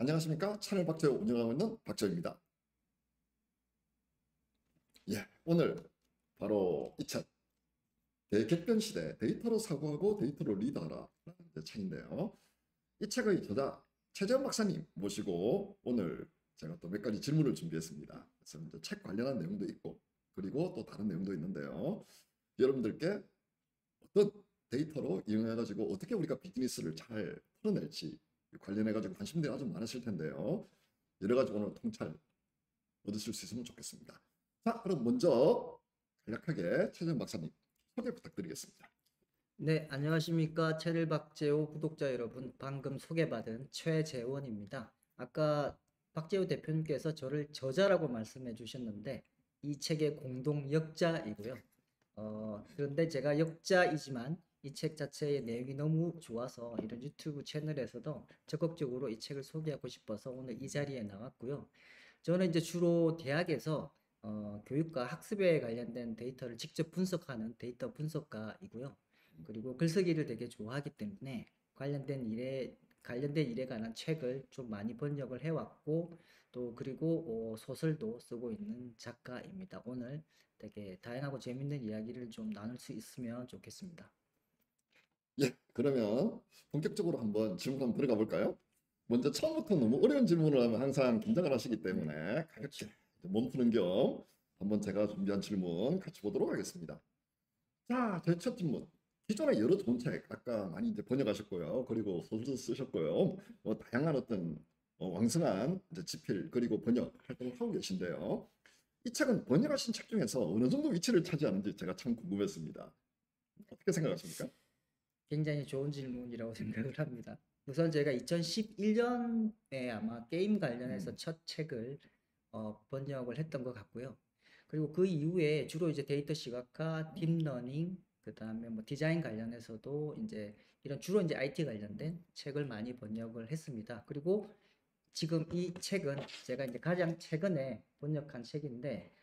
안녕하십니까? 채널 박재호 운영하고 있는 박재호입니다. 오늘 바로 이 책, 대격변 시대 데이터로 사고하고 데이터로 리드하라 라는 책인데요. 이 책의 저자 최재원 박사님 모시고 오늘 제가 또 몇 가지 질문을 준비했습니다. 그래서 이제 책 관련한 내용도 있고 그리고 또 다른 내용도 있는데요. 여러분들께 어떤 데이터로 이용해가지고 어떻게 우리가 비즈니스를 잘 풀어낼지 관련해가지고 관심들이 아주 많으실 텐데요. 여러 가지 오늘 통찰 얻으실 수 있으면 좋겠습니다. 자, 그럼 먼저 간략하게 최재원 박사님 소개 부탁드리겠습니다. 네, 안녕하십니까. 채널 박재호 구독자 여러분, 방금 소개받은 최재원입니다. 아까 박재호 대표님께서 저를 저자라고 말씀해 주셨는데 이 책의 공동 역자이고요. 그런데 제가 역자이지만 이 책 자체의 내용이 너무 좋아서 이런 유튜브 채널에서도 적극적으로 이 책을 소개하고 싶어서 오늘 이 자리에 나왔고요. 저는 이제 주로 대학에서 교육과 학습에 관련된 데이터를 직접 분석하는 데이터 분석가이고요. 그리고 글쓰기를 되게 좋아하기 때문에 관련된 일에 관한 책을 좀 많이 번역을 해왔고 또 그리고 소설도 쓰고 있는 작가입니다. 오늘 되게 다양하고 재밌는 이야기를 좀 나눌 수 있으면 좋겠습니다. 그러면 본격적으로 한번 질문 한번 들어가 볼까요? 먼저 처음부터 너무 어려운 질문을 하면 항상 긴장을 하시기 때문에 가볍게 몸 푸는 겸 한번 제가 준비한 질문 같이 보도록 하겠습니다. 자, 제 첫 질문. 기존에 여러 좋은 책 아까 많이 이제 번역하셨고요. 그리고 소설도 쓰셨고요. 다양한 어떤 왕성한 이제 집필 그리고 번역 활동을 하고 계신데요. 이 책은 번역하신 책 중에서 어느 정도 위치를 차지하는지 제가 참 궁금했습니다. 어떻게 생각하십니까? 굉장히 좋은 질문이라고 생각을 합니다. 우선 제가 2011년에 아마 게임 관련해서 첫 책을 번역을 했던 것 같고요. 그리고 그 이후에 주로 이제 데이터 시각화, 딥러닝, 그 다음에 뭐 디자인 관련해서도 이제 이런 주로 이제 IT 관련된 책을 많이 번역을 했습니다. 그리고 지금 이 책은 제가 이제 가장 최근에 번역한 책인데,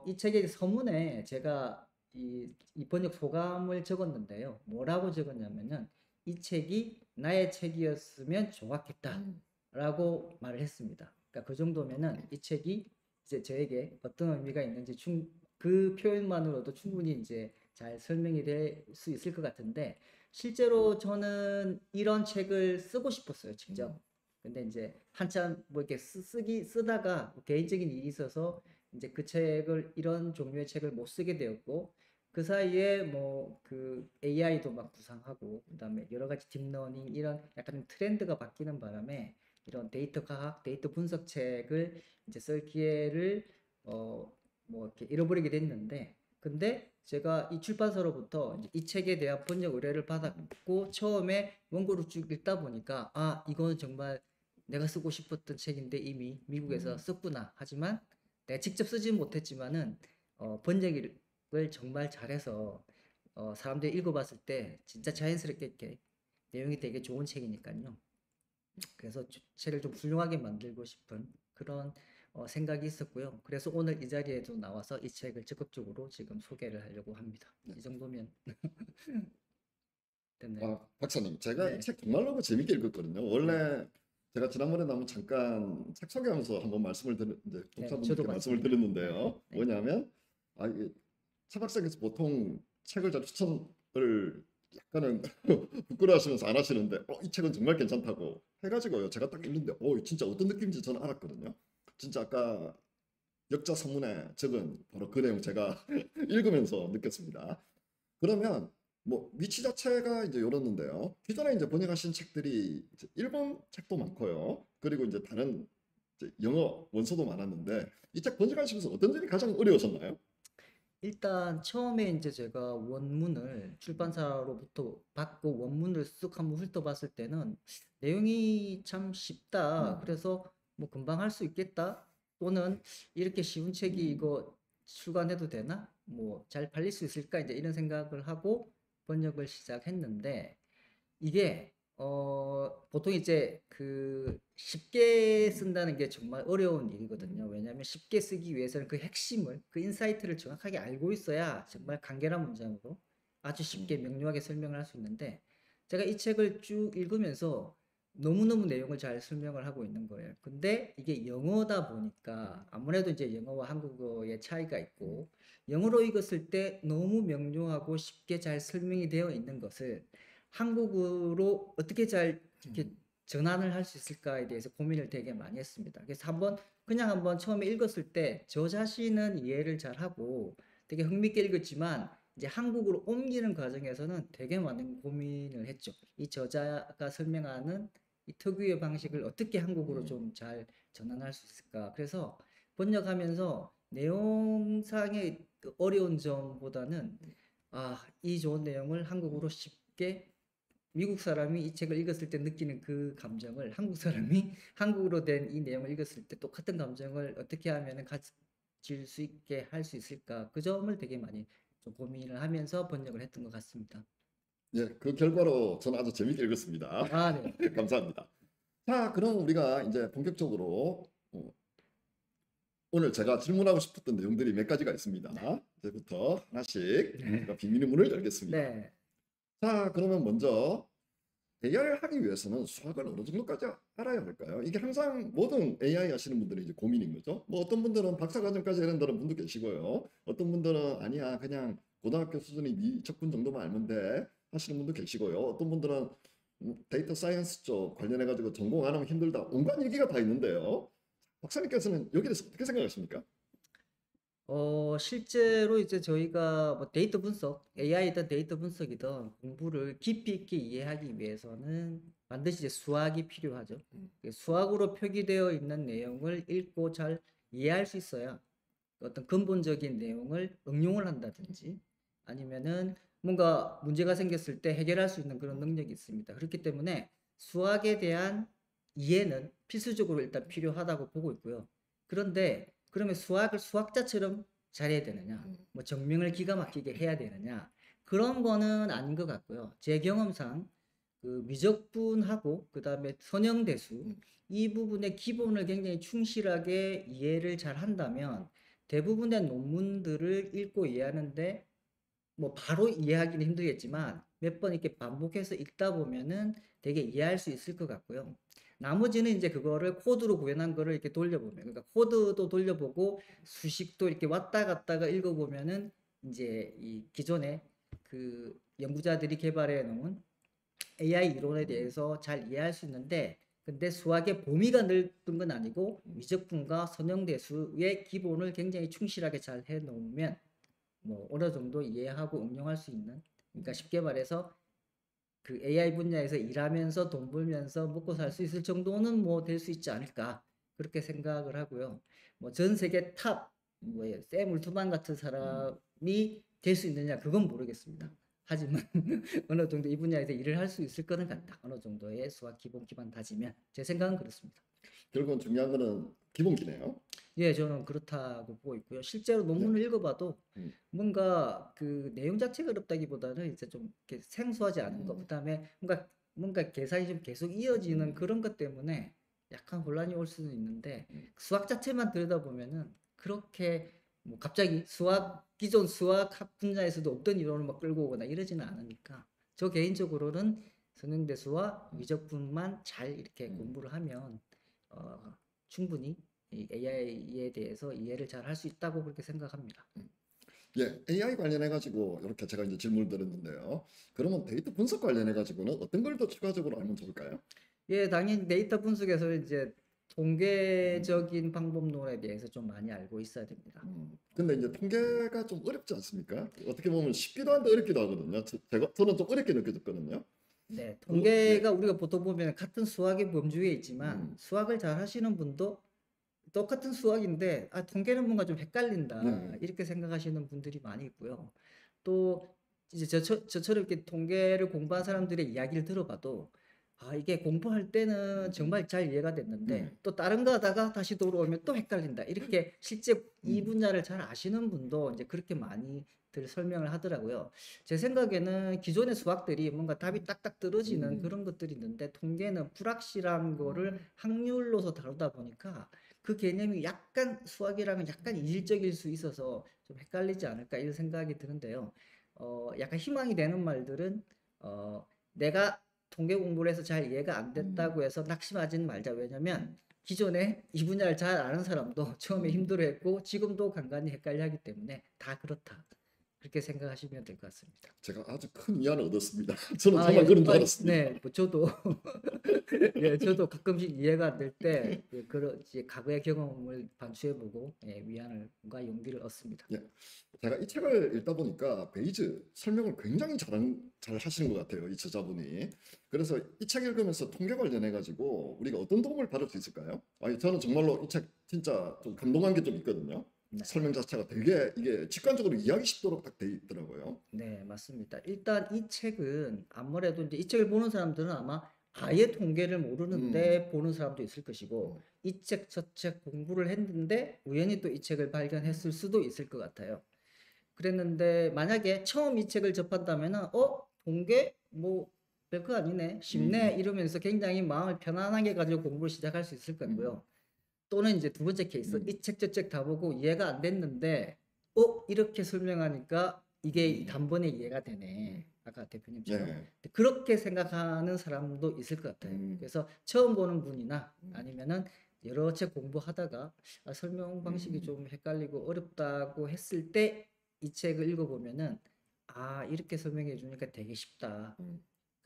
이 책의 서문에 제가 이 번역 소감을 적었는데요. 뭐라고 적었냐면은 이 책이 나의 책이었으면 좋았겠다라고 말을 했습니다. 그러니까 그 정도면은 이 책이 이제 저에게 어떤 의미가 있는지 그 표현만으로도 충분히 이제 잘 설명이 될 수 있을 것 같은데 실제로 저는 이런 책을 쓰고 싶었어요, 직접. 근데 이제 한참 뭐 이렇게 쓰다가 개인적인 일이 있어서 이제 그 책을 이런 종류의 책을 못 쓰게 되었고 그 사이에 뭐 그 AI도 막 구상하고 그다음에 여러 가지 딥러닝 이런 약간 트렌드가 바뀌는 바람에 이런 데이터 과학, 데이터 분석 책을 이제 쓸 기회를 뭐 이렇게 잃어버리게 됐는데 근데 제가 이 출판사로부터 이 책에 대한 번역 의뢰를 받았고 처음에 원고를 쭉 읽다 보니까 아 이거는 정말 내가 쓰고 싶었던 책인데 이미 미국에서 썼구나. 하지만 내가 직접 쓰지는 못했지만은 번역을 정말 잘해서 사람들이 읽어봤을 때 진짜 자연스럽게 이렇게 내용이 되게 좋은 책이니까요. 그래서 책을 좀 훌륭하게 만들고 싶은 그런 생각이 있었고요. 그래서 오늘 이 자리에도 나와서 이 책을 적극적으로 지금 소개를 하려고 합니다. 이 정도면 됐나요? 박사님, 제가 이 네, 책 정말로 재밌게 읽었거든요. 네, 원래 제가 지난번에 나무 잠깐 책 소개하면서 한번 이제 네. 저도 독자분들께 말씀을 봤습니다. 네, 드렸는데요. 네. 뭐냐면 이게 최 박사께서 보통 책을 잘 추천을 약간은 부끄러워하시면서 안 하시는데 이 책은 정말 괜찮다고 해가지고요. 제가 딱 읽는데 진짜 어떤 느낌인지 저는 알았거든요. 진짜 아까 역자 서문에 적은 바로 그 내용 제가 읽으면서 느꼈습니다. 그러면 뭐 위치 자체가 이제 이렇는데요. 기존에 이제 번역하신 책들이 이제 일본 책도 많고요. 그리고 이제 다른 이제 영어 원서도 많았는데 이 책 번역하시면서 어떤 점이 가장 어려우셨나요? 일단 처음에 이제 제가 원문을 출판사로부터 받고 원문을 쓱 한번 훑어봤을 때는 내용이 참 쉽다. 그래서 뭐 금방 할 수 있겠다. 또는 이렇게 쉬운 책이 이거 출간해도 되나? 뭐 잘 팔릴 수 있을까? 이제 이런 생각을 하고 번역을 시작했는데 이게 보통 이제 그 쉽게 쓴다는 게 정말 어려운 일이거든요. 왜냐하면 쉽게 쓰기 위해서는 그 핵심을, 그 인사이트를 정확하게 알고 있어야 정말 간결한 문장으로 아주 쉽게 명료하게 설명을 할 수 있는데 제가 이 책을 쭉 읽으면서 너무너무 내용을 잘 설명을 하고 있는 거예요. 근데 이게 영어다 보니까 아무래도 이제 영어와 한국어의 차이가 있고 영어로 읽었을 때 너무 명료하고 쉽게 잘 설명이 되어 있는 것을 한국어로 어떻게 잘 이렇게 전환을 할 수 있을까에 대해서 고민을 되게 많이 했습니다. 그래서 그냥 한번 처음에 읽었을 때 저 자신은 이해를 잘하고 되게 흥미있게 읽었지만 이제 한국으로 옮기는 과정에서는 되게 많은 고민을 했죠. 이 저자가 설명하는 이 특유의 방식을 어떻게 한국어로 좀 잘 전환할 수 있을까. 그래서 번역하면서 내용상의 그 어려운 점보다는 이 좋은 내용을 한국어로 쉽게 미국 사람이 이 책을 읽었을 때 느끼는 그 감정을 한국 사람이 한국어로 된 이 내용을 읽었을 때 똑같은 감정을 어떻게 하면은 가질 수 있게 할 수 있을까. 그 점을 되게 많이 좀 고민을 하면서 번역을 했던 것 같습니다. 예, 그 결과로 저는 아주 재밌게 읽었습니다. 네. 감사합니다. 자, 그럼 우리가 이제 본격적으로 오늘 제가 질문하고 싶었던 내용들이 몇 가지가 있습니다. 이제부터 하나씩 제가 비밀의 문을 열겠습니다. 네. 자, 그러면 먼저 AI를 하기 위해서는 수학을 어느 정도까지 알아야 할까요? 이게 항상 모든 AI 하시는 분들이 이제 고민인 거죠. 뭐 어떤 분들은 박사과정까지 이런다는 분도 계시고요. 어떤 분들은 아니야, 그냥 고등학교 수준의 미적분 정도만 알면 돼 하시는 분도 계시고요. 어떤 분들은 데이터 사이언스 쪽 관련해 가지고 전공 안 하면 힘들다. 온갖 얘기가 다 있는데요. 박사님께서는 여기에 대해서 어떻게 생각하십니까? 실제로 이제 저희가 뭐 데이터 분석, AI든 데이터 분석이든 공부를 깊이 있게 이해하기 위해서는 반드시 이제 수학이 필요하죠. 수학으로 표기되어 있는 내용을 읽고 잘 이해할 수 있어야 어떤 근본적인 내용을 응용을 한다든지 아니면은 뭔가 문제가 생겼을 때 해결할 수 있는 그런 능력이 있습니다. 그렇기 때문에 수학에 대한 이해는 필수적으로 일단 필요하다고 보고 있고요. 그런데 그러면 수학을 수학자처럼 잘해야 되느냐? 뭐 증명을 기가 막히게 해야 되느냐? 그런 거는 아닌 것 같고요. 제 경험상 그 미적분하고 그다음에 선형대수 이 부분의 기본을 굉장히 충실하게 이해를 잘 한다면 대부분의 논문들을 읽고 이해하는데 뭐 바로 이해하기는 힘들겠지만 몇 번 이렇게 반복해서 읽다 보면은 되게 이해할 수 있을 것 같고요. 나머지는 이제 그거를 코드로 구현한 거를 이렇게 돌려보면, 그러니까 코드도 돌려보고 수식도 이렇게 왔다 갔다가 읽어보면은 이제 이 기존에 그 연구자들이 개발해 놓은 AI 이론에 대해서 잘 이해할 수 있는데, 근데 수학의 범위가 넓은 건 아니고 미적분과 선형대수의 기본을 굉장히 충실하게 잘 해놓으면 뭐 어느 정도 이해하고 응용할 수 있는, 그러니까 쉽게 말해서 그 AI 분야에서 일하면서 돈 벌면서 먹고 살 수 있을 정도는 뭐 될 수 있지 않을까 그렇게 생각을 하고요. 뭐 전 세계 샘 울트만 같은 사람이 될 수 있느냐 그건 모르겠습니다. 하지만 어느 정도 이 분야에서 일을 할 수 있을 거는 같다. 어느 정도의 수학 기본 기반 다지면 제 생각은 그렇습니다. 결국은 중요한 거는 기본기네요. 예, 저는 그렇다고 보고 있고요. 실제로 논문을 읽어봐도 뭔가 그 내용 자체가 어렵다기보다는 이제 좀 이렇게 생소하지 않은 것, 그다음에 뭔가 계산이 좀 계속 이어지는 그런 것 때문에 약간 혼란이 올 수는 있는데 수학 자체만 들여다보면은 그렇게 뭐 갑자기 기존 수학학 분야에서도 없던 이론을 막 끌고 오거나 이러지는 않으니까 저 개인적으로는 선행대수와 미적분만 잘 이렇게 공부를 하면 충분히 이 AI에 대해서 이해를 잘 할 수 있다고 그렇게 생각합니다. 예, AI 관련해 가지고 이렇게 제가 이제 질문을 드렸는데요. 그러면 데이터 분석 관련해 가지고는 어떤 걸 더 추가적으로 알면 좋을까요? 예, 당연히 데이터 분석에서 이제 통계적인 방법론에 대해서 좀 많이 알고 있어야 됩니다. 근데 이제 통계가 좀 어렵지 않습니까? 어떻게 보면 쉽기도 한데 어렵기도 하거든요. 저는 좀 어렵게 느껴졌거든요. 네, 예. 통계가 우리가 보통 보면 같은 수학의 범주에 있지만 수학을 잘 하시는 분도 똑같은 수학인데 통계는 뭔가 좀 헷갈린다 네. 이렇게 생각하시는 분들이 많이 있고요. 또 이제 저처럼 이렇게 통계를 공부한 사람들의 이야기를 들어봐도 이게 공부할 때는 정말 잘 이해가 됐는데 또 다른 거 하다가 다시 돌아오면 또 헷갈린다. 이렇게 실제 이 분야를 잘 아시는 분도 이제 그렇게 많이들 설명을 하더라고요. 제 생각에는 기존의 수학들이 뭔가 답이 딱딱 떨어지는 그런 것들이 있는데 통계는 불확실한 거를 확률로서 다루다 보니까 그 개념이 약간 수학이랑은 약간 이질적일 수 있어서 좀 헷갈리지 않을까 이런 생각이 드는데요. 약간 희망이 되는 말들은 내가 통계 공부를 해서 잘 이해가 안 됐다고 해서 낙심하지는 말자. 왜냐면 기존에 이 분야를 잘 아는 사람도 처음에 힘들어했고 지금도 간간히 헷갈려 하기 때문에 다 그렇다. 그렇게 생각하시면 될 것 같습니다. 제가 아주 큰 위안을 얻었습니다. 저는 아, 정말 예, 그런 줄 알았습니다. 네, 뭐 저도 예, 저도 가끔씩 이해가 안 될 때 그런 이제 과거의 경험을 반추해보고 위안과 용기를 얻습니다. 예. 제가 이 책을 읽다 보니까 베이즈 설명을 굉장히 잘 하시는 것 같아요, 이 저자분이. 그래서 이 책 읽으면서 통계 관련해 가지고 우리가 어떤 도움을 받을 수 있을까요? 아니, 저는 정말로 이 책 진짜 좀 감동한 게 좀 있거든요. 네. 설명 자체가 되게 이게 직관적으로 이해하기 쉽도록 딱 돼 있더라고요. 네, 맞습니다. 일단 이 책은 아무래도 이제 이 책을 보는 사람들은 아마 아예 통계를 모르는데 보는 사람도 있을 것이고 이 책 저 책 공부를 했는데 우연히 또 이 책을 발견했을 수도 있을 것 같아요. 그랬는데 만약에 처음 이 책을 접한다면은 통계 뭐 별거 아니네 쉽네 이러면서 굉장히 마음을 편안하게 가지고 공부를 시작할 수 있을 거고요. 또는 이제 두 번째 케이스 이 책 저 책 다 보고 이해가 안 됐는데 이렇게 설명하니까 이게 단번에 이해가 되네. 아까 대표님처럼 네. 그렇게 생각하는 사람도 있을 것 같아요. 그래서 처음 보는 분이나 아니면은 여러 책 공부하다가 설명 방식이 좀 헷갈리고 어렵다고 했을 때 이 책을 읽어보면은 이렇게 설명해 주니까 되게 쉽다.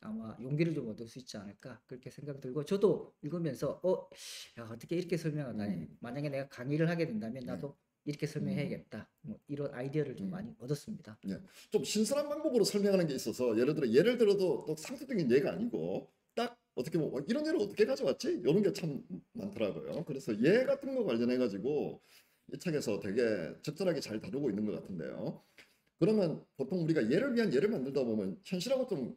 아마 용기를 좀 얻을 수 있지 않을까 그렇게 생각 들고 저도 읽으면서 야, 어떻게 이렇게 설명하다니 만약에 내가 강의를 하게 된다면 나도 이렇게 설명해야겠다 뭐 이런 아이디어를 좀 많이 얻었습니다. 예. 좀 신선한 방법으로 설명하는 게 있어서 예를 들어도 또 상투적인 예가 아니고 딱 어떻게 뭐 이런 예를 어떻게 가져왔지? 이런 게 참 많더라고요. 그래서 예 같은 거 관련해 가지고 이 책에서 되게 적절하게 잘 다루고 있는 것 같은데요. 그러면 보통 우리가 예를 위한 예를 만들다 보면 현실하고 좀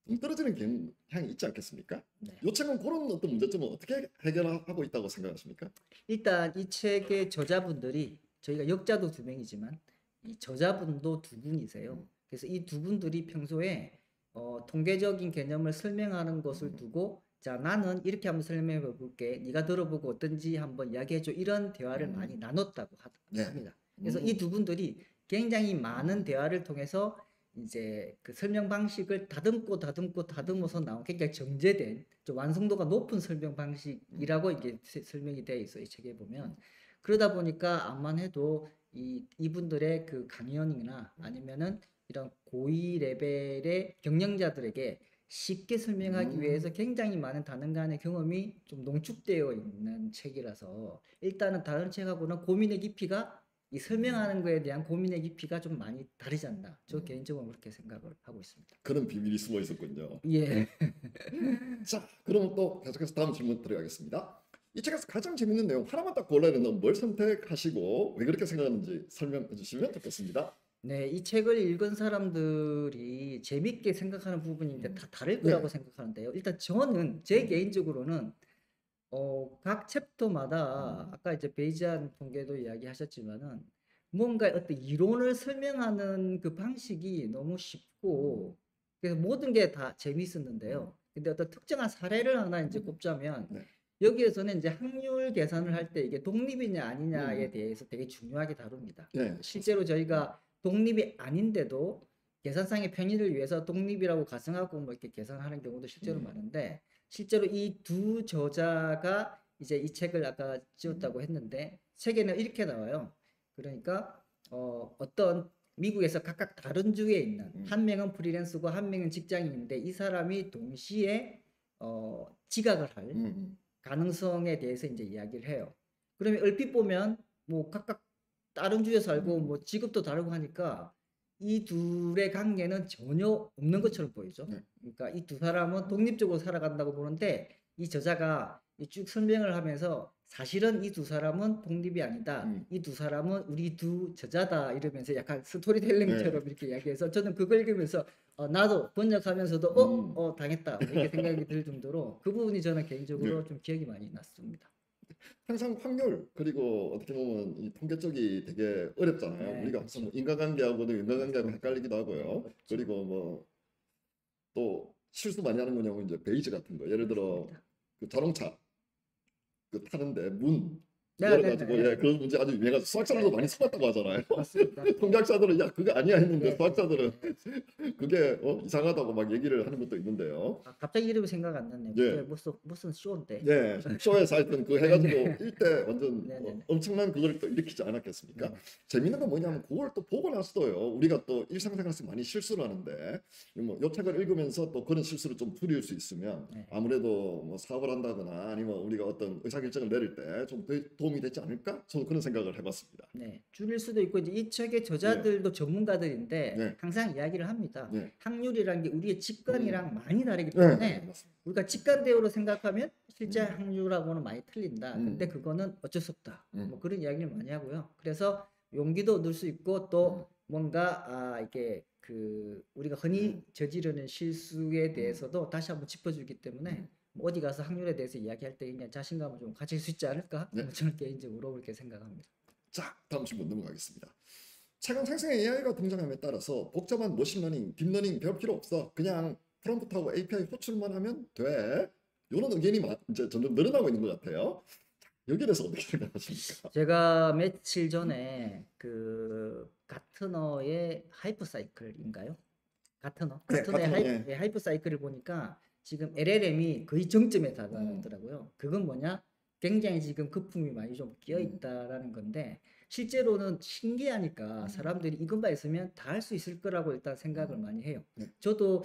동떨어지는 경향이 있지 않겠습니까? 네. 이 책은 그런 어떤 문제점을 어떻게 해결하고 있다고 생각하십니까? 일단 이 책의 저자분들이 저희가 역자도 두 명이지만 이 저자분도 두 분이세요. 그래서 이 두 분들이 평소에 통계적인 개념을 설명하는 것을 두고 자 나는 이렇게 한번 설명해 볼게. 네가 들어보고 어떤지 한번 이야기해 줘. 이런 대화를 많이 나눴다고 네. 합니다. 그래서 이 두 분들이 굉장히 많은 대화를 통해서 이제 그 설명 방식을 다듬어서 나온 굉장히 정제된 좀 완성도가 높은 설명 방식이라고 이게 설명이 되어 있어요. 이 책에 보면. 그러다 보니까 암만 해도 이분들의 그 강연이나 아니면은 이런 고위 레벨의 경영자들에게 쉽게 설명하기 위해서 굉장히 많은 다른간의 경험이 좀 농축되어 있는 책이라서 일단은 다른 책하고는 고민의 깊이가 이 설명하는 거에 대한 고민의 깊이가 좀 많이 다르지 않나. 저 개인적으로 그렇게 생각을 하고 있습니다. 그런 비밀이 숨어 있었군요. 예. 자, 그럼 또 계속해서 다음 질문 드려야겠습니다. 이 책에서 가장 재밌는 내용 하나만 딱 골라야 된다면 뭘 선택하시고 왜 그렇게 생각하는지 설명해 주시면 좋겠습니다. 네, 이 책을 읽은 사람들이 재밌게 생각하는 부분인데 다 다를 거라고 생각하는데요. 일단 저는 제 개인적으로는 각 챕터마다 아까 이제 베이지안 통계도 이야기하셨지만은 뭔가 어떤 이론을 설명하는 그 방식이 너무 쉽고 그래서 모든 게 다 재밌었는데요. 근데 어떤 특정한 사례를 하나 이제 꼽자면 네. 여기에서는 이제 확률 계산을 할 때 이게 독립이냐 아니냐에 대해서 되게 중요하게 다룹니다. 네. 실제로 저희가 독립이 아닌데도 계산상의 편의를 위해서 독립이라고 가정하고 뭐 이렇게 계산하는 경우도 실제로 많은데 실제로 이 두 저자가 이제 이 책을 아까 지었다고 했는데 책에는 이렇게 나와요. 그러니까 어떤 미국에서 각각 다른 주에 있는 한 명은 프리랜서고 한 명은 직장인인데 이 사람이 동시에 지각을 할 가능성에 대해서 이제 이야기를 해요. 그러면 얼핏 보면 뭐 각각 다른 주에 살고 뭐 직업도 다르고 하니까 이 둘의 관계는 전혀 없는 것처럼 보이죠. 네. 그러니까 이 두 사람은 독립적으로 살아간다고 보는데 이 저자가 쭉 설명을 하면서 사실은 이 두 사람은 독립이 아니다. 이 두 사람은 우리 두 저자다 이러면서 약간 스토리텔링처럼 이렇게 이야기해서 저는 그걸 읽으면서 나도 번역하면서도 당했다 이렇게 생각이 들 정도로 그 부분이 저는 개인적으로 좀 기억이 많이 났습니다. 항상 확률 그리고 어떻게 보면 이 통계 쪽이 되게 어렵잖아요. 네, 우리가 항상 뭐 인과관계하고도 인과관계하고 헷갈리기도 하고요. 그리고 뭐 또 실수 많이 하는 거냐고 이제 베이지 같은 거. 예를 들어 그 자동차 그 타는데 문 열어가지고 네네네. 그 문제 아주 유명해서 수학자들도 많이 써봤다고 하잖아요. 맞습니다. 통계학자들은 야 그거 아니야 했는데 네. 수학자들은 네. 그게 이상하다고 막 얘기를 하는 것도 있는데요. 아, 갑자기 이름이 생각 안 났네요. 그게 예. 무슨 쇼인데. 예, 쇼에서 하여튼 그 네네. 해가지고 일대 완전 네네네. 엄청난 그걸 또 일으키지 않았겠습니까? 네네. 재밌는 건 뭐냐면 그걸 또 보고 나서도요. 우리가 또 일상생활에서 많이 실수를 하는데 요 책을 읽으면서 또 그런 실수를 좀 줄일 수 있으면 네. 아무래도 뭐 사업을 한다거나 아니면 우리가 어떤 의사결정을 내릴 때 좀 도움이 되지 않을까? 저는 그런 생각을 해봤습니다. 네, 줄일 수도 있고 이제 이 책의 예, 저자들도 전문가들인데 네, 항상 이야기를 합니다. 네, 확률이라는 게 우리의 직관이랑 많이 다르기 네, 때문에 맞습니다. 우리가 직관대로로 생각하면 실제 음, 확률하고는 많이 틀린다. 근데 음, 그거는 어쩔 수 없다. 음, 뭐 그런 이야기를 많이 하고요. 그래서 용기도 얻을 수 있고 음, 또 뭔가 이게 그 우리가 흔히 저지르는 실수에 대해서도 다시 한번 짚어주기 때문에 뭐 어디 가서 확률에 대해서 이야기할 때 그냥 자신감을 좀 가질 수 있지 않을까? 네. 뭐 저는 개인적으로 그렇게 생각합니다. 자, 다음 질문 넘어가겠습니다. 최근 생성의 AI가 등장함에 따라서 복잡한 머신러닝, 딥러닝 배울 필요 없어. 그냥 프롬프트하고 API 호출만 하면 돼. 이런 의견이 이제 점점 늘어나고 있는 것 같아요. 여기에 대해서 어떻게 생각하십니까? 제가 며칠 전에 그 가트너의 하이퍼 사이클인가요? 가트너의 네, 같은 거, 예. 하이퍼 사이클을 보니까 지금 LLM이 거의 정점에 음, 달하더라고요. 그건 뭐냐? 굉장히 지금 거품이 많이 좀 끼어 음, 있다라는 건데 실제로는 신기하니까 사람들이 이것만 있으면 다 할 수 있을 거라고 일단 생각을 많이 해요. 네, 저도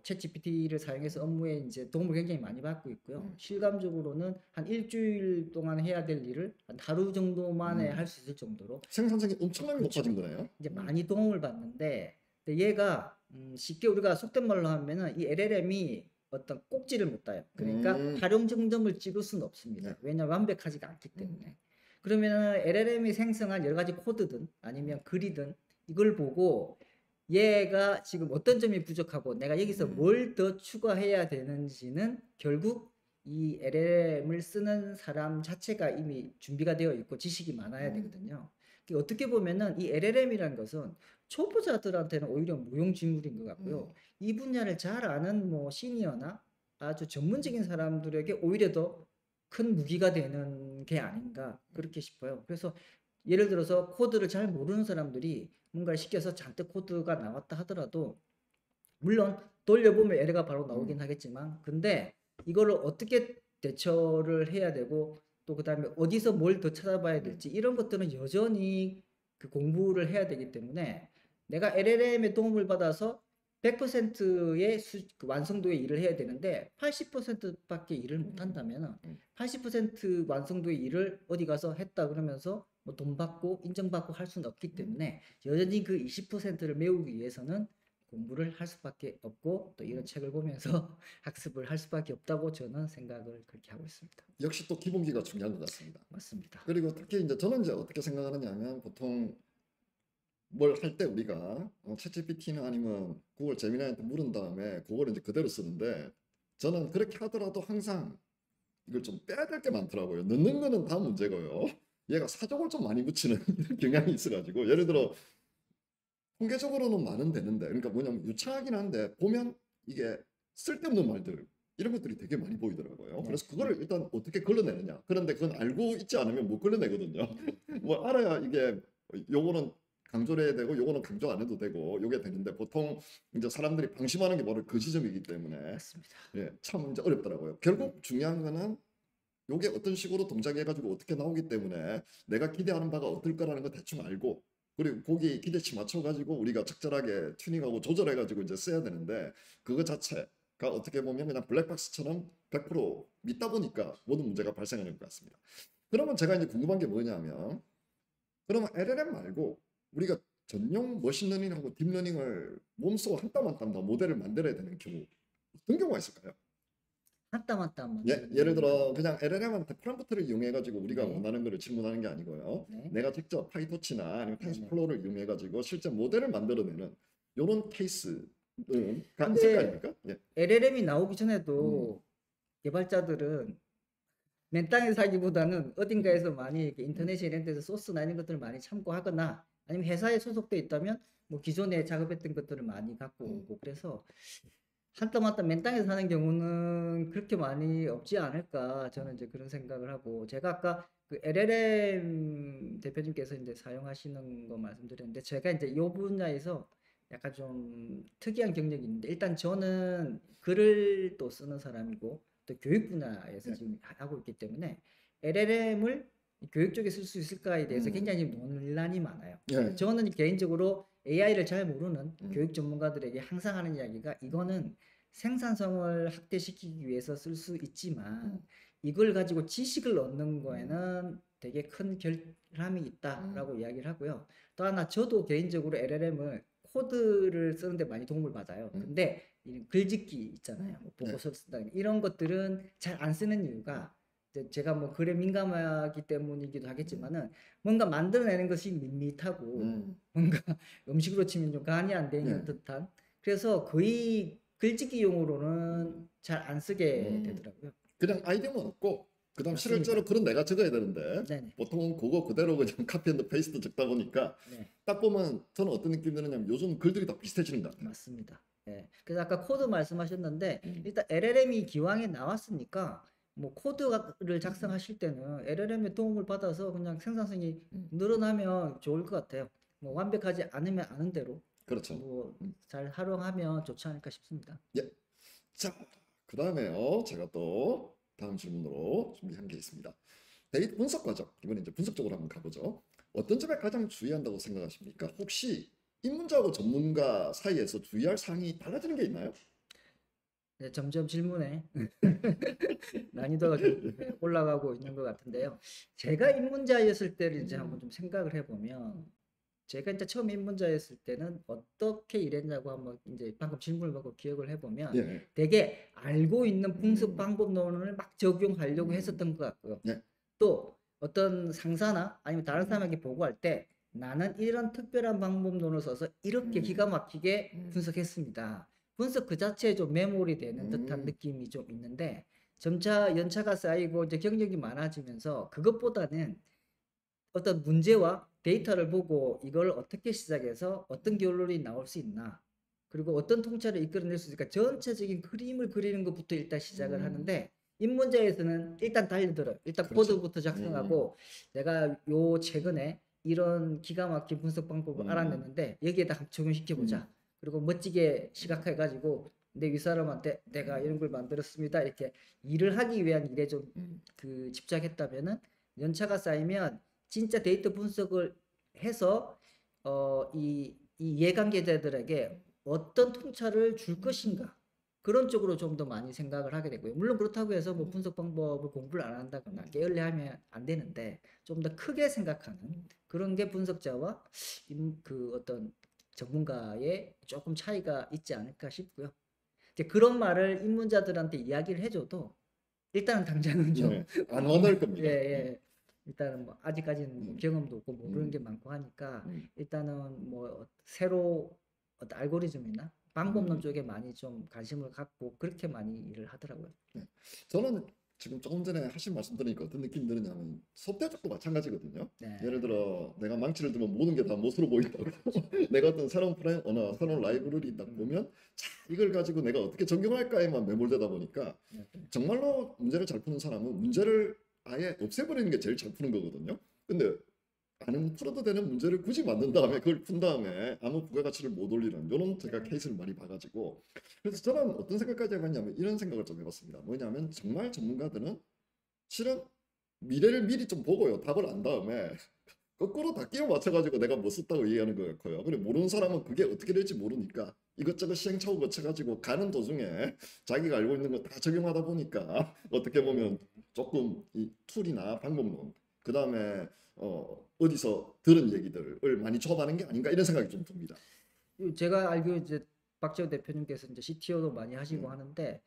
챗GPT를 사용해서 업무에 이제 도움을 굉장히 많이 받고 있고요. 실감적으로는 한 일주일 동안 해야 될 일을 한 하루 정도 만에 할 수 있을 정도로 생산성이 엄청나게 그렇죠. 높아진 거네요. 이제 많이 도움을 받는데 근데 얘가 쉽게 우리가 속된 말로 하면은 이 LLM이 어떤 꼭지를 못 따요. 그러니까 음, 활용 정점을 찍을 수는 없습니다. 네, 왜냐하면 완벽하지가 않기 때문에. 그러면은 LLM이 생성한 여러 가지 코드든 아니면 글이든 이걸 보고 얘가 지금 어떤 점이 부족하고 내가 여기서 뭘 더 추가해야 되는지는 결국 이 LLM을 쓰는 사람 자체가 이미 준비가 되어 있고 지식이 많아야 되거든요. 어떻게 보면은 이 LLM이라는 것은 초보자들한테는 오히려 무용지물인 것 같고요. 이 분야를 잘 아는 뭐 시니어나 아주 전문적인 사람들에게 오히려 더 큰 무기가 되는 게 아닌가 그렇게 싶어요. 그래서 예를 들어서 코드를 잘 모르는 사람들이 뭔가를 시켜서 잔뜩 코드가 나왔다 하더라도 물론 돌려보면 에러가 바로 나오긴 하겠지만 근데 이거를 어떻게 대처를 해야 되고 또 그다음에 어디서 뭘 더 찾아봐야 될지 이런 것들은 여전히 그 공부를 해야 되기 때문에 내가 LLM의 도움을 받아서 100%의 그 완성도의 일을 해야 되는데 80%밖에 일을 못 한다면 80% 완성도의 일을 어디 가서 했다 그러면서 뭐 돈 받고 인정받고 할 수는 없기 때문에 여전히 그 20%를 메우기 위해서는 공부를 할 수밖에 없고 또 이런 책을 보면서 학습을 할 수밖에 없다고 저는 생각을 그렇게 하고 있습니다. 역시 또 기본기가 중요한 것 같습니다. 맞습니다. 그리고 특히 이제 저는 이제 어떻게 생각하느냐 하면 보통 뭘 할 때 우리가 챗GPT나 아니면 구글 제미나이한테 물은 다음에 그걸 이제 그대로 쓰는데 저는 그렇게 하더라도 항상 이걸 좀 빼야 될 게 많더라고요. 넣는 거는 다 문제고요. 얘가 사족을 좀 많이 붙이는 이런 경향이 있어가지고 예를 들어 통계적으로는 말은 되는데 그러니까 뭐냐면 유창하긴 한데 보면 이게 쓸데없는 말들 이런 것들이 되게 많이 보이더라고요. 네. 그래서 그거를 일단 어떻게 걸러내느냐. 그런데 그건 알고 있지 않으면 못 걸러내거든요. 뭐 알아야 이게 요거는 강조를 해야 되고 요거는 강조 안 해도 되고 요게 되는데 보통 이제 사람들이 방심하는 게 바로 그 지점이기 때문에 맞습니다. 예, 참 이제 어렵더라고요. 결국 중요한 거는 요게 어떤 식으로 동작해가지고 어떻게 나오기 때문에 내가 기대하는 바가 어떨 거라는 거 대충 알고 그리고 거기 기대치 맞춰가지고 우리가 적절하게 튜닝하고 조절해가지고 이제 써야 되는데 그거 자체가 어떻게 보면 그냥 블랙박스처럼 100% 믿다 보니까 모든 문제가 발생하는 것 같습니다. 그러면 제가 이제 궁금한 게 뭐냐면 그러면 LLM 말고 우리가 전용 머신러닝하고 딥러닝을 몸소 한 땀 한 땀 더 모델을 만들어야 되는 경우 어떤 경우가 있을까요? 한 땀 한 땀 예를 들어 그냥 LLM한테 프롬프트를 이용해가지고 우리가 네. 원하는 거를 질문하는 게 아니고요. 네. 내가 직접 파이토치나 아니면 네네. 텐sor플로우를 이용해가지고 실제 모델을 만들어내는 이런 케이스가 있을 거 근데 아닙니까? 예. LLM이 나오기 전에도 개발자들은 맨 땅에 살기보다는 어딘가에서 많이 이렇게 인터넷에 이런 데서 소스나 이런 것들을 많이 참고하거나 아니면 회사에 소속돼 있다면 뭐 기존에 작업했던 것들을 많이 갖고 오고 그래서 한땀 한땀 맨 땅에서 사는 경우는 그렇게 많이 없지 않을까 저는 이제 그런 생각을 하고 제가 아까 그 LLM 대표님께서 이제 사용하시는 거 말씀드렸는데 제가 이제 이 분야에서 약간 좀 특이한 경력이 있는데 일단 저는 글을 또 쓰는 사람이고 또 교육 분야에서 예. 지금 하고 있기 때문에 LLM을 교육 쪽에 쓸 수 있을까에 대해서 음. 굉장히 논란이 많아요. 예. 저는 개인적으로 AI를 잘 모르는 음. 교육 전문가들에게 항상 하는 이야기가 이거는 생산성을 확대시키기 위해서 쓸 수 있지만 이걸 가지고 지식을 얻는 거에는 되게 큰 결함이 있다라고 이야기를 하고요. 또 하나 저도 개인적으로 LLM을 코드를 쓰는데 많이 도움을 받아요. 근데 이 글짓기 있잖아요. 뭐 보고서 쓴다 이런 것들은 잘 안 쓰는 이유가 이제 제가 뭐 글에 민감하기 때문이기도 하겠지만은 뭔가 만들어내는 것이 밋밋하고 뭔가 음식으로 치면 좀 간이 안 돼 있는 예. 듯한 그래서 거의 글짓기용으로는 잘 안 쓰게 되더라고요. 그냥 아이디어만 얻고 그다음 맞습니다. 실제로 글은 내가 적어야 되는데 네네. 보통은 그거 그대로 그냥 카피앤페이스트 적다 보니까 네. 딱 보면 저는 어떤 느낌이 드느냐면 요즘 글들이 다 비슷해지는 것 같아요. 맞습니다. 예. 그래서 아까 코드 말씀하셨는데 음. 일단 LLM이 기왕에 나왔으니까 뭐 코드를 작성하실 때는 LLM의 도움을 받아서 그냥 생산성이 늘어나면 좋을 것 같아요. 뭐 완벽하지 않으면 아는 대로 그렇죠. 뭐 잘 활용하면 좋지 않을까 싶습니다. 예. 자, 그다음에요. 제가 또 다음 질문으로 준비한 게 있습니다. 데이터 분석 과정. 이번에 이제 분석적으로 한번 가보죠. 어떤 점에 가장 주의한다고 생각하십니까? 혹시 입문자하고 전문가 사이에서 주의할 사항이 달라지는 게 있나요? 네, 점점 질문에 난이도가 좀 올라가고 있는 것 같은데요. 제가 입문자였을 때를 이제 한번 좀 생각을 해보면 제가 이제 처음 입문자였을 때는 어떻게 일했냐고 한번 이제 방금 질문을 받고 기억을 해보면 예. 되게 알고 있는 분석 방법론을 막 적용하려고 했었던 것 같고요. 예. 또 어떤 상사나 아니면 다른 사람에게 보고할 때 나는 이런 특별한 방법론을 써서 이렇게 기가 막히게 분석했습니다. 분석 그 자체에 좀 메모리 되는 듯한 느낌이 좀 있는데 점차 연차가 쌓이고 이제 경력이 많아지면서 그것보다는 어떤 문제와 데이터를 보고 이걸 어떻게 시작해서 어떤 결론이 나올 수 있나 그리고 어떤 통찰을 이끌어낼 수 있을까 전체적인 그림을 그리는 것부터 일단 시작을 하는데 입문자에서는 일단 달려들어요. 일단 그렇죠. 코드부터 작성하고 내가 요 최근에 이런 기가 막힌 분석 방법을 알아냈는데 여기에다 한번 적용시켜 보자. 그리고 멋지게 시각해 가지고 내 윗사람한테 내가 이런 걸 만들었습니다. 이렇게 일을 하기 위한 일에 좀 그 집착했다면은 연차가 쌓이면 진짜 데이터 분석을 해서 이 이해관계자들에게 어떤 통찰을 줄 것인가 그런 쪽으로 좀 더 많이 생각을 하게 되고요. 물론 그렇다고 해서 뭐 분석 방법을 공부를 안 한다거나 게을리하면 안 되는데 좀 더 크게 생각하는 그런 게 분석자와 그 어떤 전문가의 조금 차이가 있지 않을까 싶고요. 이제 그런 말을 입문자들한테 이야기를 해줘도 일단은 당장은 좀 예. 안 원할 겁니다. 예. 일단은 뭐 아직까지는 뭐 경험도 없고 모르는 게 많고 하니까 일단은 뭐 새로 어떤 알고리즘이나 방법론 쪽에 많이 좀 관심을 갖고 그렇게 많이 일을 하더라고요. 저는 지금 조금 전에 하신 말씀 들으니까 어떤 느낌이 드느냐면 소프트웨어 쪽도 마찬가지거든요. 네. 예를 들어 내가 망치를 들면 모든 게 다 못으로 보인다고. 내가 어떤 새로운 프레임, 언어, 새로운 라이브러리 딱 보면 자, 이걸 가지고 내가 어떻게 적용할까에만 매몰되다 보니까 정말로 문제를 잘 푸는 사람은 문제를 아예 없애버리는 게 제일 잘 푸는 거거든요. 근데 안 풀어도 되는 문제를 굳이 만든 다음에 그걸 푼 다음에 아무 부가가치를 못 올리는 이런 제가 케이스를 많이 봐가지고 그래서 저는 어떤 생각까지 해봤냐면 이런 생각을 좀 해봤습니다. 뭐냐면 정말 전문가들은 실은 미래를 미리 좀 보고요. 답을 안 다음에 거꾸로 다 끼워 맞춰가지고 내가 뭐 썼다고 얘기하는 것 같고요. 근데 모르는 사람은 그게 어떻게 될지 모르니까 이것저것 시행착오 거쳐가지고 가는 도중에 자기가 알고 있는 거 다 적용하다 보니까 어떻게 보면 조금 이 툴이나 방법론 그 다음에 어디서 들은 얘기들을 많이 접하는 게 아닌가 이런 생각이 좀 듭니다. 제가 알기로 이제 박지원 대표님께서 이제 CTO도 많이 하시고 하는데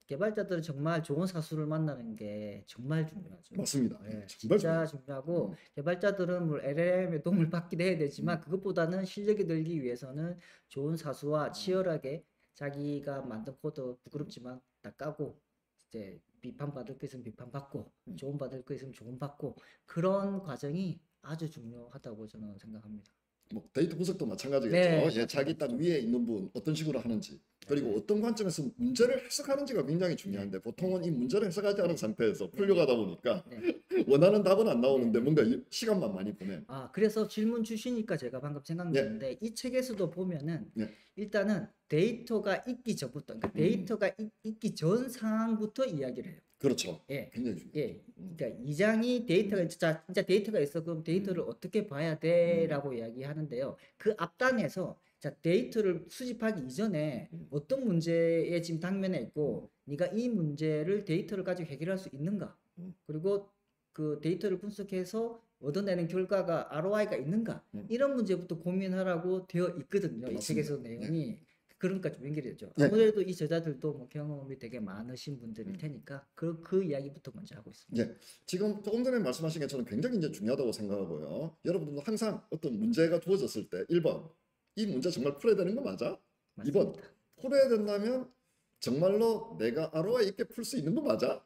개발자들은 정말 좋은 사수를 만나는 게 정말 중요하죠. 맞습니다. 예, 정말 진짜 중요하고 개발자들은 뭐 LLM의 도움을 받기도 해야 되지만 그것보다는 실력이 늘기 위해서는 좋은 사수와 치열하게 자기가 만든 코드 부끄럽지만 다 까고 이제 비판받을 거 있으면 비판받고 좋은 받을 거 있으면 좋은 받고 그런 과정이 아주 중요하다고 저는 생각합니다. 뭐 데이터 분석도 마찬가지겠죠. 네, 예, 자기 딱 마찬가지죠. 위에 있는 분 어떤 식으로 하는지 그리고 어떤 관점에서 문제를 해석하는지가 굉장히 중요한데 보통은 이 문제를 해석하지 않은 상태에서 풀려가다 보니까 네. 원하는 답은 안 나오는데 네. 뭔가 시간만 많이 보내. 그래서 질문 주시니까 제가 방금 예, 생각났는데 이 책에서도 보면은 예, 일단은 데이터가 있기 전부터, 그러니까 데이터가 있기 전 상황부터 이야기를 해요. 그렇죠. 예. 굉장히 중요해요. 예. 그러니까 2장이 데이터가 진짜 데이터가 있어. 그럼 데이터를 어떻게 봐야 돼라고 이야기하는데요. 그 앞단에서 자, 데이터를 수집하기 이전에 어떤 문제에 지금 당면에 있고 네가 이 문제를 데이터를 가지고 해결할 수 있는가? 그리고 그 데이터를 분석해서 얻어내는 결과가 ROI가 있는가? 이런 문제부터 고민하라고 되어 있거든요. 이 맞습니다. 책에서 내용이. 그러니까 좀 연결되죠. 네. 아무래도 이 저자들도 뭐 경험이 되게 많으신 분들일 테니까 그 이야기부터 먼저 하고 있습니다. 예, 지금 조금 전에 말씀하신 게 저는 굉장히 이제 중요하다고 생각하고요. 여러분들도 항상 어떤 문제가 주어졌을 때 1번 이 문제 정말 풀어야 되는 거 맞아? 2번 풀어야 된다면 정말로 내가 ROI 있게 풀 수 있는 거 맞아?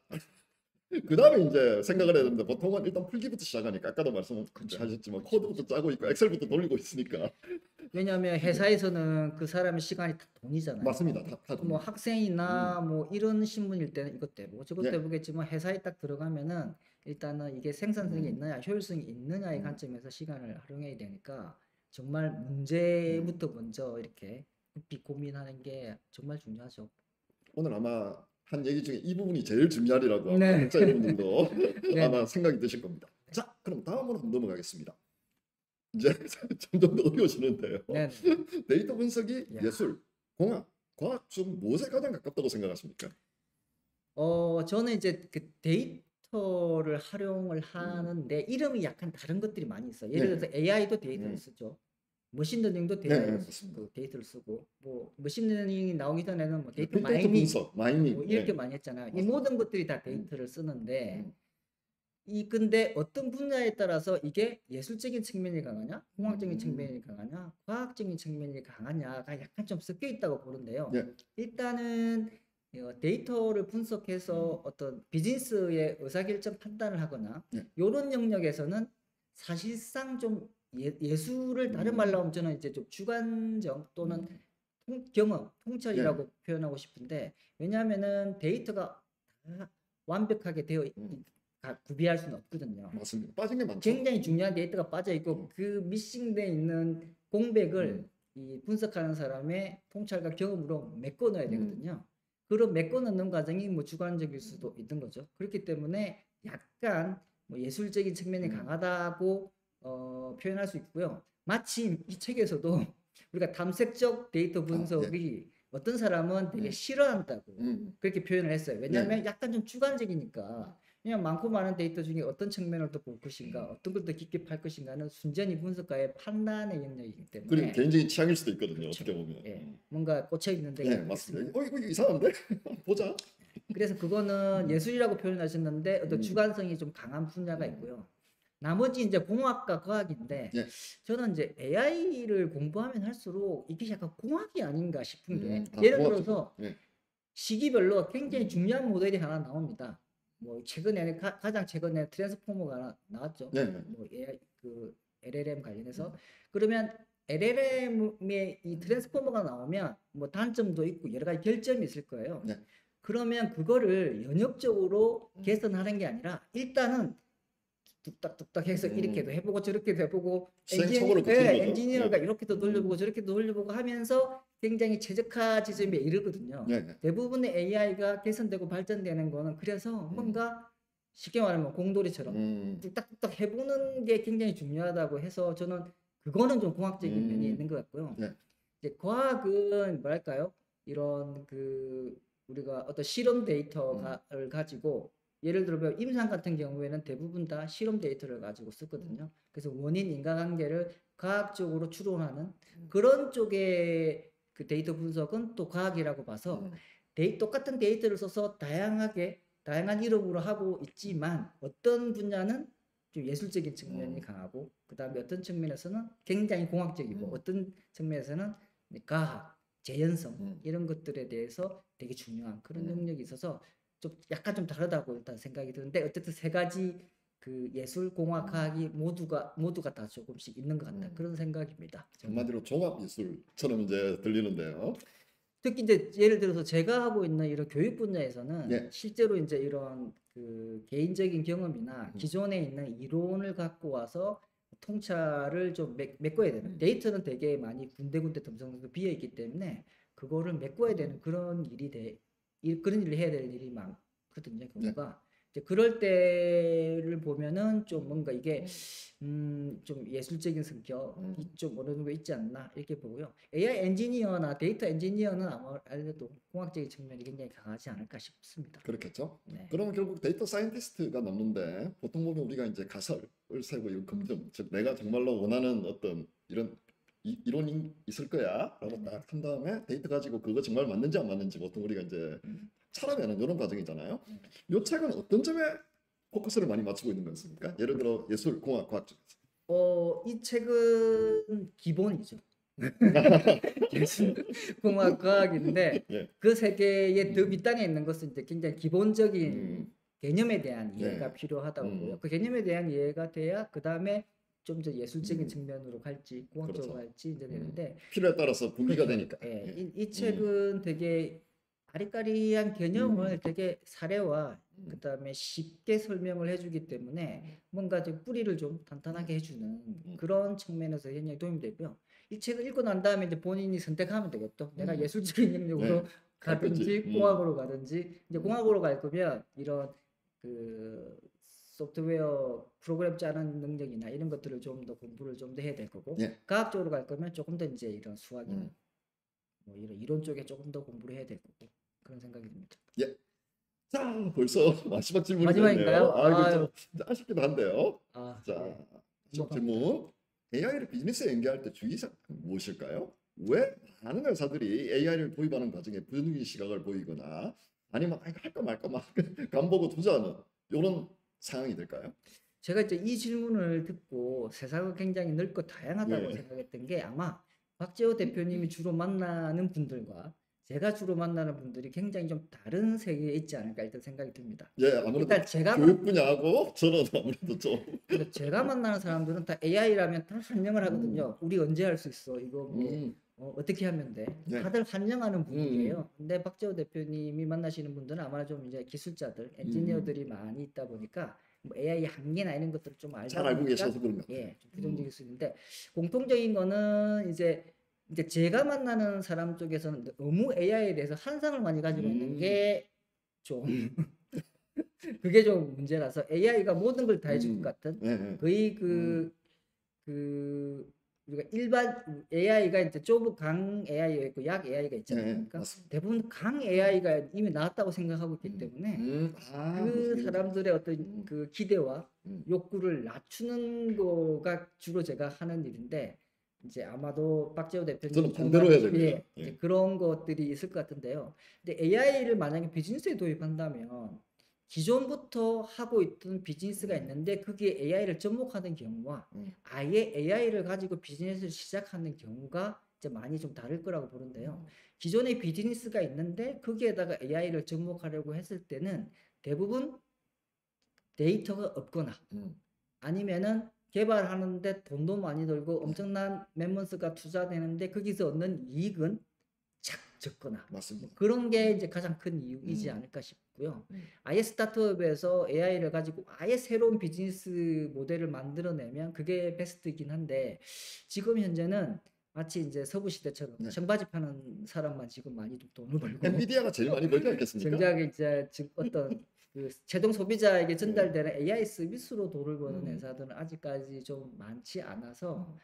그 다음에 이제 생각을 해야 되는데 보통은 일단 풀기부터 시작하니까 아까도 말씀하셨지만 코드부터 짜고 있고 엑셀부터 돌리고 있으니까 왜냐하면 회사에서는 그 사람의 시간이 다 돈이잖아요. 맞습니다. 다 뭐 학생이나 뭐 이런 신분일 때는 이것 때문에 저것 예. 때문이겠지만 회사에 딱 들어가면은 일단은 이게 생산성이 있느냐 효율성이 있느냐의 관점에서 시간을 활용해야 되니까 정말 문제부터 먼저 이렇게 깊이 고민하는 게 정말 중요하죠. 오늘 아마 한 얘기 중에 이 부분이 제일 중요하리라고 아마 네. 학자분들도 네. 아마 생각이 드실 겁니다. 자, 그럼 다음으로 한번 넘어가겠습니다. 이제 점점 더 어려워지는데요. 네. 데이터 분석이 야. 예술, 공학, 과학 중 무엇에 가장 가깝다고 생각하십니까? 저는 이제 그 데이터를 활용을 하는데 이름이 약간 다른 것들이 많이 있어요. 예를 네. 들어서 AI도 데이터를 쓰죠. 머신러닝도 맞습니다. 데이터를 쓰고 뭐 머신러닝이 나오기 전에는 뭐 데이터 빅데이터 마이닝 분석, 마이닝. 뭐 이렇게 많이 했잖아요. 이 맞습니다. 모든 것들이 다 데이터를 쓰는데 근데 어떤 분야에 따라서 이게 예술적인 측면이 강하냐, 공학적인 측면이 강하냐, 과학적인 측면이 강하냐가 약간 좀 섞여 있다고 보는데요. 예. 일단은 데이터를 분석해서 어떤 비즈니스의 의사결정 판단을 하거나 이런 영역에서는 사실상 좀 예술을 다른 말로 하면 저는 이제 좀 주관적 또는 경험, 통찰이라고 표현하고 싶은데 왜냐하면은 데이터가 다 완벽하게 되어 구비할 수는 없거든요. 맞습니다. 빠진 게 많죠. 굉장히 중요한 데이터가 빠져 있고 그 미싱돼 있는 공백을 이 분석하는 사람의 통찰과 경험으로 메꿔 넣어야 되거든요. 그런 메꿔 넣는 과정이 뭐 주관적일 수도 있는 거죠. 그렇기 때문에 약간 뭐 예술적인 측면이 강하다고 표현할 수 있고요. 마침 이 책에서도 우리가 탐색적 데이터 분석이 어떤 사람은 되게 싫어한다고 그렇게 표현을 했어요. 왜냐하면 약간 좀 주관적이니까 그냥 많고 많은 데이터 중에 어떤 측면을 더 볼 것인가 어떤 걸 더 깊게 팔 것인가는 순전히 분석가의 판단의 영역이기 때문에 그리고 개인적인 취향일 수도 있거든요. 어떻게 보면. 뭔가 꽂혀 있는데 네, 맞습니다. 이거 이상한데? 보자. 그래서 그거는 예술이라고 표현하셨는데 어떤 주관성이 좀 강한 분야가 있고요. 나머지 이제 공학과 과학인데 저는 이제 AI를 공부하면 할수록 이게 약간 공학이 아닌가 싶은 게 예를 들어서 시기별로 굉장히 중요한 모델이 하나 나옵니다. 뭐 최근에 가장 최근에 트랜스포머가 나왔죠. 뭐 AI 그 LLM 관련해서 그러면 LLM의 이 트랜스포머가 나오면 뭐 단점도 있고 여러 가지 결점이 있을 거예요. 그러면 그거를 연역적으로 개선하는 게 아니라 일단은 뚝딱뚝딱 해서 이렇게도 해보고 저렇게도 해보고 엔지니어가 이렇게도 돌려보고 저렇게도 돌려보고 하면서 굉장히 최적화 지점에 이르거든요. 대부분의 AI가 개선되고 발전되는 거는 그래서 뭔가 쉽게 말하면 공돌이처럼 뚝딱뚝딱 해보는 게 굉장히 중요하다고 해서 저는 그거는 좀 공학적인 면이 있는 것 같고요. 이제 과학은 뭐랄까요? 이런 그 우리가 어떤 실험 데이터를 가지고 예를 들면 임상 같은 경우에는 대부분 다 실험 데이터를 가지고 쓰거든요. 그래서 원인 인과관계를 과학적으로 추론하는 그런 쪽의 그 데이터 분석은 또 과학이라고 봐서 똑같은 데이터를 써서 다양한 이름으로 하고 있지만 어떤 분야는 좀 예술적인 측면이 강하고 그 다음에 어떤 측면에서는 굉장히 공학적이고 어떤 측면에서는 과학, 재현성 이런 것들에 대해서 되게 중요한 그런 영역이 있어서 좀 약간 좀 다르다고 일단 생각이 드는데 어쨌든 세 가지 그 예술, 공학, 과학이 모두가 다 조금씩 있는 것 같다 그런 생각입니다. 한마디로 종합 예술처럼 이제 들리는데요. 특히 이제 예를 들어서 제가 하고 있는 이런 교육 분야에서는 예. 실제로 이제 이런 그 개인적인 경험이나 기존에 있는 이론을 갖고 와서 통찰을 좀 메꿔야 되는 데이터는 되게 많이 군데군데 듬성듬성 비어 있기 때문에 그거를 메꿔야 되는 그런 그런 일을 해야 될 일이 많거든요, 경우가. 이제 그럴 때를 보면은 좀 뭔가 이게 좀 예술적인 성격이 좀 어느 정도 있지 않나 이렇게 보고요. AI 엔지니어나 데이터 엔지니어는 아무래도 공학적인 측면이 굉장히 강하지 않을까 싶습니다. 그렇겠죠. 네. 그러면 결국 데이터 사이언티스트가 남는데 보통 보면 우리가 이제 가설을 세우고 이런 검증, 즉 내가 정말로 원하는 어떤 이런 이론이 있을 거야라고 딱 한 다음에 데이터 가지고 그거 정말 맞는지 안 맞는지 보통 우리가 이제 찾아내는 이런 과정이잖아요. 이 책은 어떤 점에 포커스를 많이 맞추고 있는 것입니까? 예를 들어 예술, 공학, 과학 쪽에서. 이 책은 기본이죠. 예술공학 과학인데 예. 그 세계의 더 밑단에 있는 것은 이제 굉장히 기본적인 음. 개념에 대한 이해가 네. 필요하다고 보고요. 그 개념에 대한 이해가 돼야 그 다음에 좀 더 예술적인 측면으로 갈지 공학적으로 그렇죠. 갈지 이제 되는데 필요에 따라서 분기가 그렇죠. 되니까. 예, 예. 이 책은 되게 아리까리한 개념을 되게 사례와 그다음에 쉽게 설명을 해주기 때문에 뭔가 좀 뿌리를 좀 탄탄하게 해주는 그런 측면에서 굉장히 도움이 되고요. 이 책을 읽고 난 다음에 이제 본인이 선택하면 되겠죠. 내가 예술적인 영역으로 네. 가든지 가든지. 공학으로 가든지 이제 공학으로 갈 거면 이런 그 소프트웨어 프로그램 짜는 능력이나 이런 것들을 좀 더 공부를 좀 더 해야 될 거고 예. 과학적으로 갈 거면 조금 더 이제 이런 수학이나 음. 뭐 이런 이론 쪽에 조금 더 공부를 해야 될 거고 그런 생각이 듭니다. 예. 자, 벌써 마지막 질문이 마지막인가요? 됐네요. 아, 이거 아유, 좀 아쉽기도 한데요. 자, 예. 마지막 뭐, 질문. AI를 비즈니스에 연계할 때 주의사항은 무엇일까요? 왜 많은 회사들이 AI를 도입하는 과정에 부정적인 시각을 보이거나 아니면 아, 이거 할까 말까 막 간보고 투자하는 이런 상황이 될까요? 제가 이제 이 질문을 듣고 세상은 굉장히 넓고 다양하다고 예. 생각했던 게 아마 박재호 대표님이 주로 만나는 분들과 제가 주로 만나는 분들이 굉장히 좀 다른 세계에 있지 않을까 일단 생각이 듭니다. 예, 아무래도 일단 교육 분야하고 저는 아무래도 좀 근데 제가 만나는 사람들은 다 AI라면 다 환영을 하거든요. 우리 언제 할 수 있어? 이거 뭐 음, 어떻게 하면 돼? 예. 다들 환영하는 분위기예요. 근데 박재호 대표님이 만나시는 분들은 아마 좀 이제 기술자들, 엔지니어들이 많이 있다 보니까 뭐 AI 한계나 이런 것들을 좀 알다 잘 알고 보니까 계셔서 그런 것 같아요. 좀 부정적일 수 있는데 공통적인 거는 이제 제가 만나는 사람 쪽에서는 너무 AI에 대해서 환상을 많이 가지고 있는 게 좀 그게 좀 문제라서 AI가 모든 걸 다 해줄 것 같은 예, 예. 거의 우리가 일반 AI가 이제 강 AI가 있고 약 AI가 있지 예, 않습니까? 맞습니다. 대부분 강 AI가 이미 나왔다고 생각하고 있기 때문에 아, 그 무슨 사람들의 어떤 그 기대와 음. 욕구를 낮추는 거가 주로 제가 하는 일인데 이제 아마도 박재호 대표님 저는 반대로 해야 됩니다. 이제 예. 그런 것들이 있을 것 같은데요. 근데 AI를 만약에 비즈니스에 도입한다면 기존부터 하고 있던 비즈니스가 있는데 그게 AI를 접목하는 경우와 아예 AI를 가지고 비즈니스를 시작하는 경우가 이제 많이 좀 다를 거라고 보는데요. 기존의 비즈니스가 있는데 거기에다가 AI를 접목하려고 했을 때는 대부분 데이터가 없거나 아니면은 개발하는데 돈도 많이 들고 엄청난 맨먼스가 투자되는데 거기서 얻는 이익은 적거나 맞습니다. 뭐 그런 게 이제 가장 큰 이유이지 않을까 싶고요. 아예 스타트업에서 AI를 가지고 아예 새로운 비즈니스 모델을 만들어내면 그게 베스트이긴 한데 지금 현재는 마치 이제 서부 시대처럼 네. 청바지 파는 사람만 지금 많이 좀 돈을 벌고 엔비디아가 제일 많이 벌지 않겠습니까? 정작 이제 지금 어떤 그 최종 소비자에게 전달되는 AI 서비스로 돈을 버는 회사들은 아직까지 좀 많지 않아서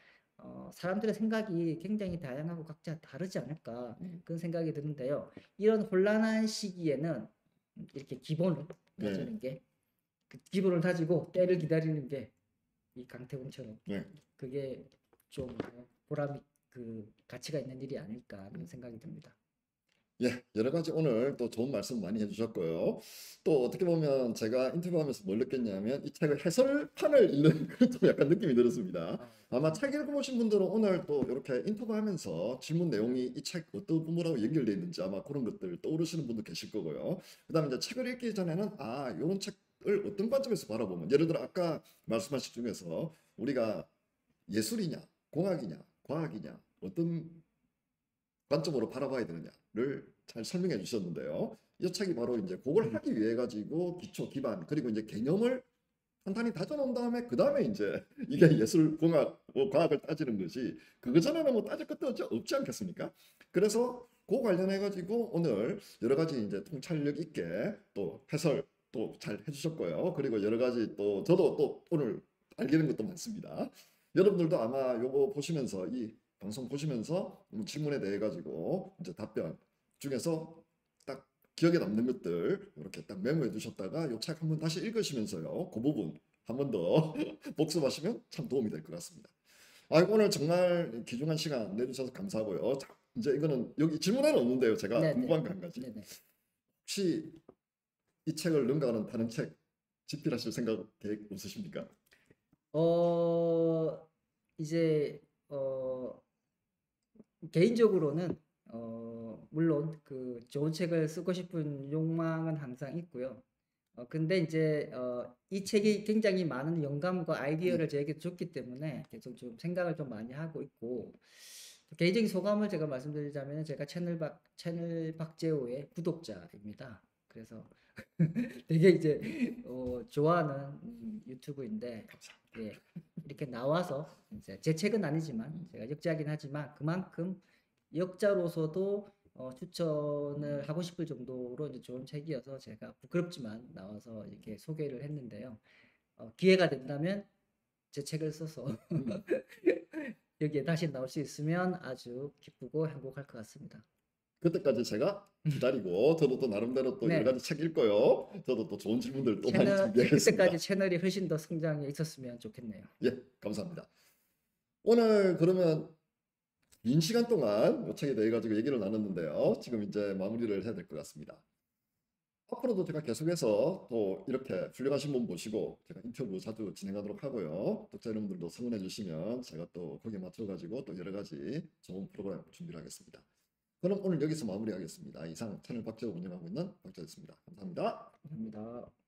사람들의 생각이 굉장히 다양하고 각자 다르지 않을까 그런 생각이 드는데요. 이런 혼란한 시기에는 이렇게 기본을 다지는 게 그 기본을 다지고 때를 기다리는 게 이 강태공처럼 그게 좀 보람이 그 가치가 있는 일이 아닐까 하는 생각이 듭니다. 예, 여러 가지 오늘 또 좋은 말씀 많이 해주셨고요. 또 어떻게 보면 제가 인터뷰하면서 뭘 느꼈냐면 이 책을 해설판을 읽는 그런 좀 약간 느낌이 들었습니다. 아마 책 읽어보신 분들은 오늘 또 이렇게 인터뷰하면서 질문 내용이 이 책 어떤 부분하고 연결되어 있는지 아마 그런 것들 떠오르시는 분도 계실 거고요. 그다음에 이제 책을 읽기 전에는 아, 이런 책을 어떤 관점에서 바라보면 예를 들어 아까 말씀하신 중에서 우리가 예술이냐, 공학이냐, 과학이냐 어떤 관점으로 바라봐야 되느냐를 잘 설명해 주셨는데요. 이 책이 바로 이제 그걸 하기 위해 가지고 기초 기반 그리고 이제 개념을 간단히 다져놓은 다음에 그 다음에 이제 이게 예술 공학 뭐 과학을 따지는 것이 그거 전에는 뭐 따질 것도 없지 않겠습니까? 그래서 그 관련해 가지고 오늘 여러 가지 이제 통찰력 있게 또 해설 또 잘 해주셨고요. 그리고 여러 가지 또 저도 또 오늘 알게 된 것도 많습니다. 여러분들도 아마 요거 보시면서 이 방송 보시면서 질문에 대해 가지고 이제 답변 중에서 딱 기억에 남는 것들 이렇게 딱 메모해 두셨다가 요 책 한번 다시 읽으시면서요. 그 부분 한 번 더 복습하시면 참 도움이 될 것 같습니다. 오늘 정말 귀중한 시간 내주셔서 감사하고요. 자, 이제 이거는 여기 질문에는 없는데요. 제가 네네. 궁금한 거 한 가지. 네네. 혹시 이 책을 능가하는 다른 책 집필하실 생각 계획 없으십니까? 이제 개인적으로는 물론 그 좋은 책을 쓰고 싶은 욕망은 항상 있고요. 근데 이제 이 책이 굉장히 많은 영감과 아이디어를 저에게 줬기 때문에 계속 좀 생각을 좀 많이 하고 있고 개인적인 소감을 제가 말씀드리자면 제가 채널 박재호의 구독자입니다. 그래서 되게 이제 좋아하는 유튜브인데 예, 이렇게 나와서 이제 제 책은 아니지만 제가 역자긴 하지만 그만큼 역자로서도 추천을 하고 싶을 정도로 이제 좋은 책이어서 제가 부끄럽지만 나와서 이렇게 소개를 했는데요. 기회가 된다면 제 책을 써서 여기에 다시 나올 수 있으면 아주 기쁘고 행복할 것 같습니다. 그때까지 제가 기다리고 저도 또 나름대로 또 여러 네. 가지 책 읽고요. 저도 또 좋은 질문들 또 많이 준비하겠습니다. 그때까지 채널이 훨씬 더 성장해 있었으면 좋겠네요. 예, 감사합니다. 오늘 그러면 긴 시간 동안 이 책에 대해 가지고 얘기를 나눴는데요. 지금 이제 마무리를 해야 될 것 같습니다. 앞으로도 제가 계속해서 또 이렇게 훌륭하신 분 모시고 제가 인터뷰 자주 진행하도록 하고요. 독자 여러분들도 성원해 주시면 제가 또 거기에 맞춰 가지고 또 여러 가지 좋은 프로그램 준비를 하겠습니다. 그럼 오늘 여기서 마무리하겠습니다. 이상 채널 박재호 운영하고 있는 박재호였습니다. 감사합니다. 감사합니다.